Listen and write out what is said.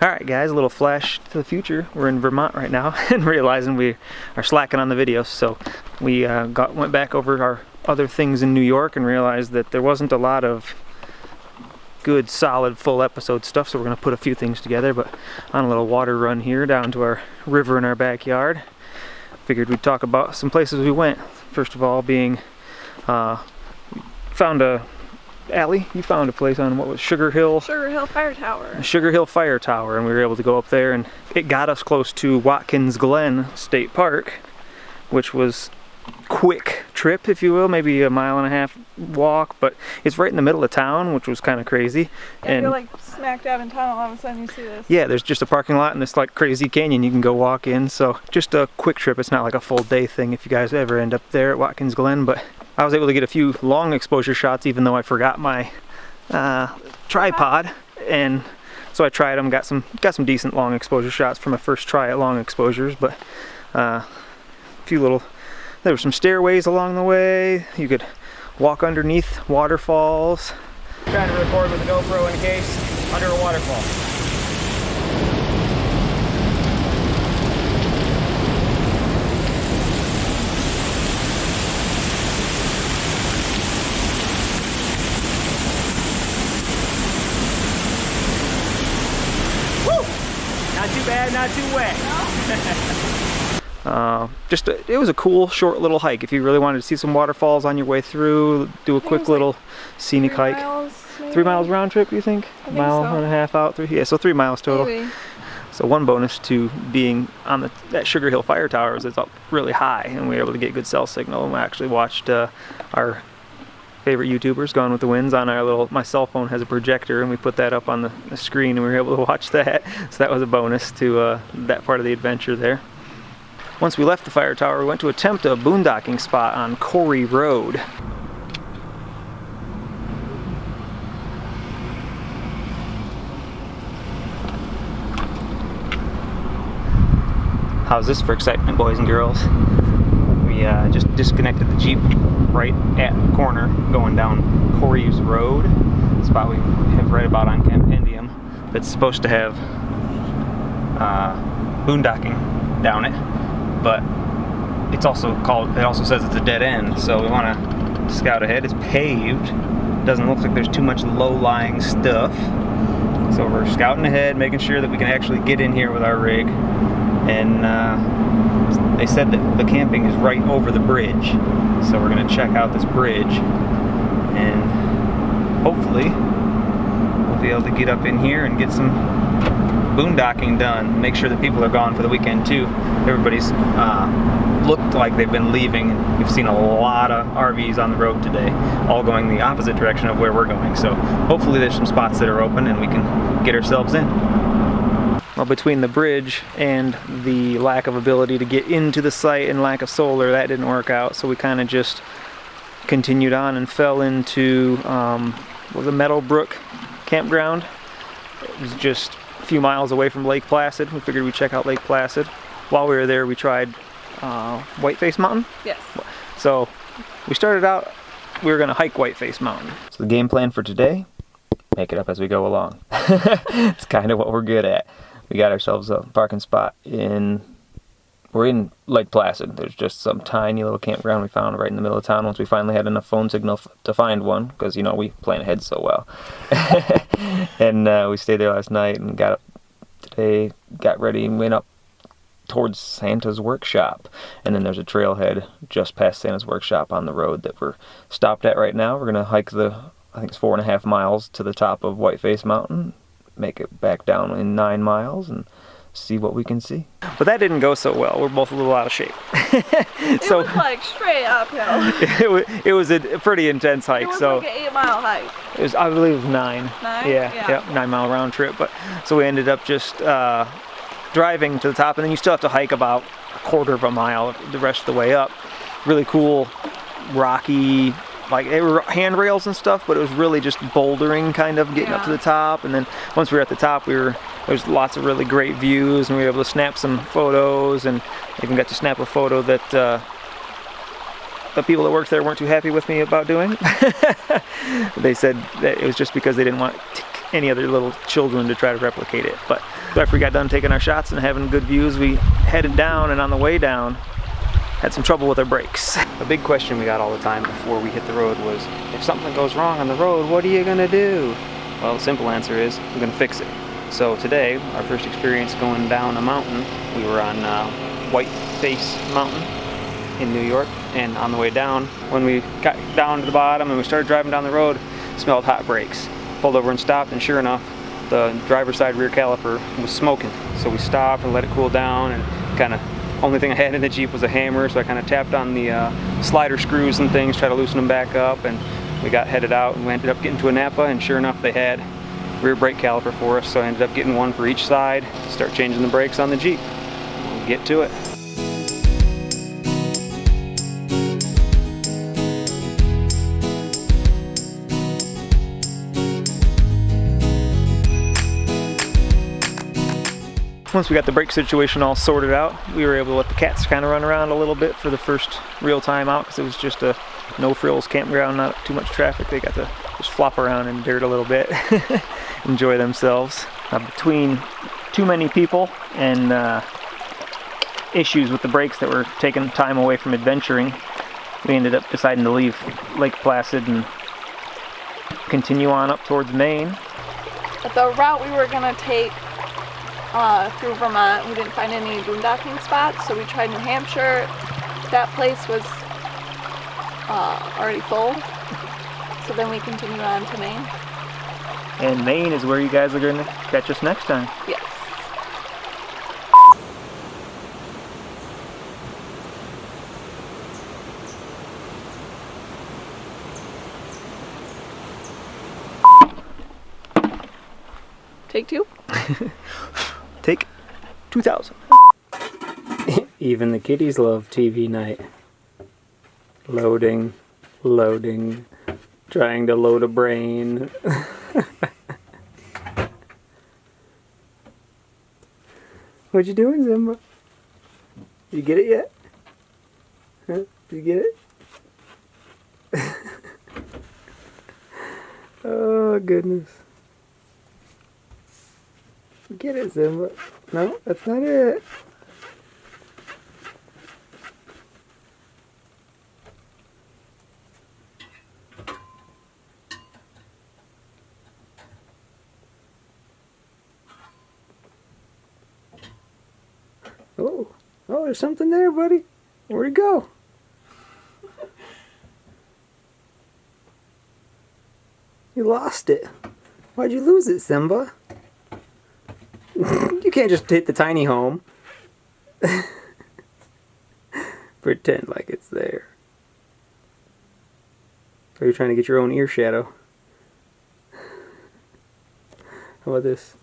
Alright guys, a little flash to the future. We're in Vermont right now and realizing we are slacking on the videos, so we went back over our other things in New York and realized that there wasn't a lot of good solid full episode stuff, so we're going to put a few things together. But on a little water run here down to our river in our backyard, figured we'd talk about some places we went. First of all being found a Allie, you found a place on what was Sugar Hill Fire Tower. Sugar Hill Fire Tower, and we were able to go up there, and it got us close to Watkins Glen State Park, which was quick trip, if you will, maybe a 1.5 mile walk, but it's right in the middle of town, which was kind of crazy. Yeah, and you're like smack dab in town, all of a sudden you see this. Yeah, there's just a parking lot and this like crazy canyon you can go walk in, so just a quick trip. It's not like a full day thing if you guys ever end up there at Watkins Glen, but I was able to get a few long exposure shots even though I forgot my tripod, and so I tried them, got some decent long exposure shots for my first try at long exposures. But a few little, there were some stairways along the way. You could walk underneath waterfalls. Trying to record with a GoPro in case under a waterfall. Not too bad, not too wet. No? It was a cool short little hike. If you really wanted to see some waterfalls on your way through, do a quick little scenic hike. 3 miles round trip, you think? I think mile so. and a half out through. Yeah, so 3 miles total. Maybe. So one bonus to being on that Sugar Hill Fire Tower is it's up really high, and we were able to get good cell signal. And we actually watched our favorite YouTubers, Gone with the Winds, on my cell phone has a projector, and we put that up on the screen, and we were able to watch that. So that was a bonus to that part of the adventure there. Once we left the fire tower, we went to attempt a boondocking spot on Corey Road. How's this for excitement, boys and girls? We just disconnected the Jeep right at the corner going down Corey's Road, a spot we have read about on Campendium that's supposed to have boondocking down it, but it also says it's a dead end, so we want to scout ahead. It's paved, doesn't look like there's too much low-lying stuff, so we're scouting ahead, making sure that we can actually get in here with our rig. And they said that the camping is right over the bridge, so we're going to check out this bridge, and hopefully we'll be able to get up in here and get some boondocking done. Make sure that people are gone for the weekend too. Everybody's looked like they've been leaving. We've seen a lot of RVs on the road today, all going the opposite direction of where we're going, so hopefully there's some spots that are open and we can get ourselves in. Well, between the bridge and the lack of ability to get into the site and lack of solar, that didn't work out, so we kind of just continued on and fell into the Meadowbrook campground. It was just a few miles away from Lake Placid. We figured we'd check out Lake Placid. While we were there, we tried Whiteface Mountain. Yes. So we started out, we were going to hike Whiteface Mountain. So the game plan for today, make it up as we go along. It's kind of what we're good at. We got ourselves a parking spot we're in Lake Placid. There's just some tiny little campground we found right in the middle of town once we finally had enough phone signal to find one, because, you know, we plan ahead so well. And we stayed there last night and got up today, got ready and went up towards Santa's workshop. And then there's a trailhead just past Santa's workshop on the road that we're stopped at right now. We're going to hike I think it's 4.5 miles to the top of Whiteface Mountain, make it back down in 9 miles, and see what we can see. But that didn't go so well. We're both a little out of shape. It was like straight uphill. it was a pretty intense hike. It was so like an 8 mile hike. It was, I believe it was 9. 9? Yeah, 9 mile round trip. But so we ended up just driving to the top, and then you still have to hike about 1/4 mile the rest of the way up. Really cool, rocky, like they were handrails and stuff, but it was really just bouldering, kind of getting up to the top. And then once we were at the top, there's lots of really great views, and we were able to snap some photos, and even got to snap a photo that the people that worked there weren't too happy with me about doing. They said that it was just because they didn't want any other little children to try to replicate it. But after we got done taking our shots and having good views, we headed down, and on the way down, had some trouble with our brakes. A big question we got all the time before we hit the road was, if something goes wrong on the road, what are you gonna do? Well, the simple answer is, I'm gonna fix it. So today, our first experience going down a mountain, we were on Whiteface Mountain in New York, and on the way down, when we got down to the bottom and we started driving down the road, smelled hot brakes. Pulled over and stopped, and sure enough, the driver's side rear caliper was smoking. So we stopped and let it cool down, and kind of, only thing I had in the Jeep was a hammer, so I kind of tapped on the slider screws and things, try to loosen them back up, and we got headed out, and we ended up getting to a Napa, and sure enough, they had rear brake caliper for us, so I ended up getting one for each side, start changing the brakes on the Jeep. We'll get to it. Once we got the brake situation all sorted out, we were able to let the cats kind of run around a little bit for the first real time out, because it was just a no-frills campground, not too much traffic. They got to just flop around in dirt a little bit, enjoy themselves. Between too many people and issues with the brakes that were taking time away from adventuring, we ended up deciding to leave Lake Placid and continue on up towards Maine. But the route we were gonna take through Vermont, we didn't find any boondocking spots, so we tried New Hampshire. That place was already full, so then we continued on to Maine. And Maine is where you guys are going to catch us next time. Yes. Take two? Take 2000. Even the kitties love TV night. Loading, loading, trying to load a brain. What you doing, Zimba? You get it yet? Huh? You get it? Oh, goodness. Get it, Zimba. No, that's not it. Oh, there's something there, buddy. Where'd it go? You lost it. Why'd you lose it, Simba? You can't just hit the tiny home. Pretend like it's there. Are you trying to get your own ear shadow? How about this?